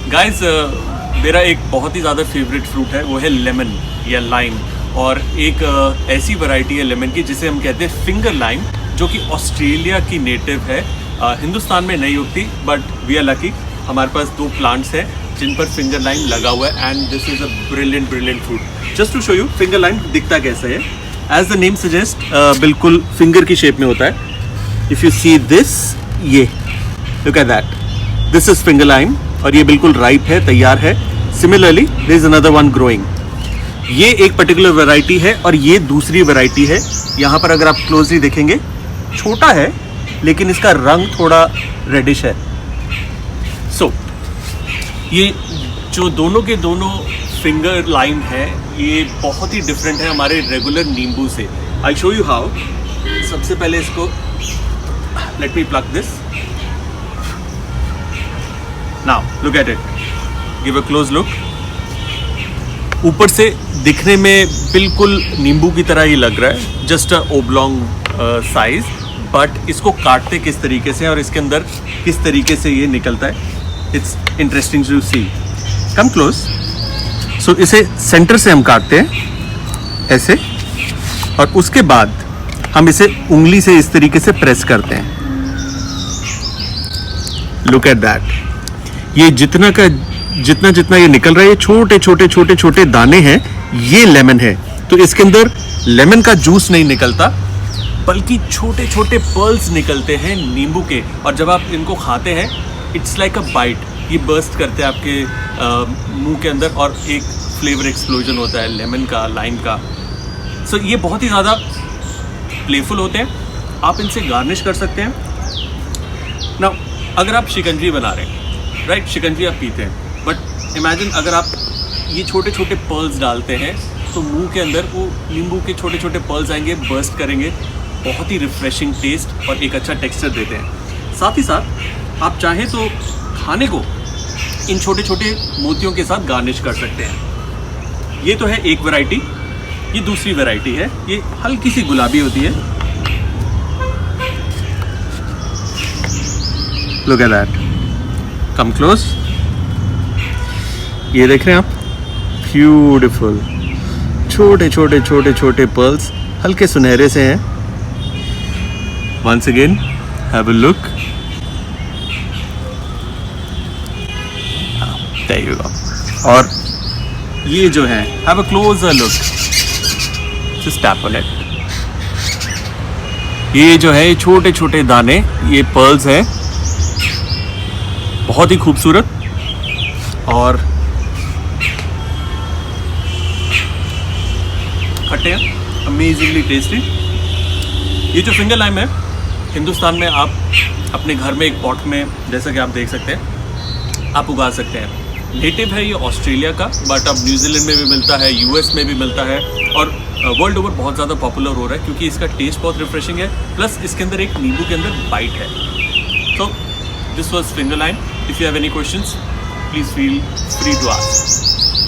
Guys मेरा एक बहुत ही ज़्यादा फेवरेट फ्रूट है, वो है लेमन या लाइम। और एक ऐसी वैरायटी है लेमन की जिसे हम कहते हैं फिंगर लाइम, जो कि ऑस्ट्रेलिया की नेटिव है। हिंदुस्तान में नहीं उगती, बट वी आर लकी, हमारे पास 2 प्लांट्स हैं जिन पर फिंगर लाइम लगा हुआ है। And this is a brilliant fruit. Just to show you finger lime दिखता कैसे है। एज द नेम सजेस्ट बिल्कुल फिंगर की शेप में होता है। इफ़ यू सी दिस, ये look at that, this is finger lime और ये बिल्कुल राइप है, तैयार है। Similarly there is another one growing. ये एक पर्टिकुलर वैरायटी है और ये दूसरी वैरायटी है। यहाँ पर अगर आप क्लोजली देखेंगे, छोटा है लेकिन इसका रंग थोड़ा रेडिश है। सो ये जो दोनों के दोनों फिंगर लाइम है, ये बहुत ही डिफरेंट है हमारे रेगुलर नींबू से। I show you how. सबसे पहले इसको let me plug this. Now look at it, give a close look. ऊपर से दिखने में बिल्कुल नींबू की तरह ही लग रहा है, just a oblong size. But इसको काटते किस तरीके से और इसके अंदर किस तरीके से ये निकलता है, it's interesting to see. Come close. So इसे सेंटर से हम काटते हैं ऐसे, और उसके बाद हम इसे उंगली से इस तरीके से प्रेस करते हैं। Look at that. ये जितना ये निकल रहा है, ये छोटे दाने हैं, ये लेमन है। तो इसके अंदर लेमन का जूस नहीं निकलता, बल्कि छोटे पर्ल्स निकलते हैं नींबू के। और जब आप इनको खाते हैं, इट्स लाइक अ बाइट, ये बर्स्ट करते हैं आपके मुंह के अंदर और एक फ्लेवर एक्सप्लोजन होता है लेमन का, लाइम का। सो ये बहुत ही ज़्यादा प्लेफुल होते हैं, आप इनसे गार्निश कर सकते हैं। ना अगर आप शिकंजी बना रहे हैं, राइट, शिकंजी आप पीते हैं, बट इमेजिन अगर आप ये छोटे पर्ल्स डालते हैं तो मुंह के अंदर वो नींबू के छोटे पर्ल्स आएंगे, बर्स्ट करेंगे, बहुत ही रिफ्रेशिंग टेस्ट और एक अच्छा टेक्सचर देते हैं। साथ ही साथ आप चाहें तो खाने को इन छोटे मोतियों के साथ गार्निश कर सकते हैं। ये तो है एक वैरायटी। ये दूसरी वैरायटी है, ये हल्की सी गुलाबी होती है। Look at that, come close. ये देख रहे हैं आप, ब्यूटीफुल छोटे पर्ल्स, हल्के सुनहरे से हैं। Once again have a look. There you go. और ये जो है, have a closer look, just tap on it. ये जो है छोटे दाने, ये पर्ल्स है, बहुत ही खूबसूरत और खट्टे हैं, अमेजिंगली टेस्टी। ये जो फिंगर लाइम है, हिंदुस्तान में आप अपने घर में एक पॉट में, जैसा कि आप देख सकते हैं, आप उगा सकते हैं। नेटिव है ये ऑस्ट्रेलिया का, बट अब न्यूजीलैंड में भी मिलता है, यूएस में भी मिलता है और वर्ल्ड ओवर बहुत ज़्यादा पॉपुलर हो रहा है क्योंकि इसका टेस्ट बहुत रिफ्रेशिंग है, प्लस इसके अंदर एक नींबू के अंदर बाइट है। तो this was finger lime. If you have any questions, please feel free to ask.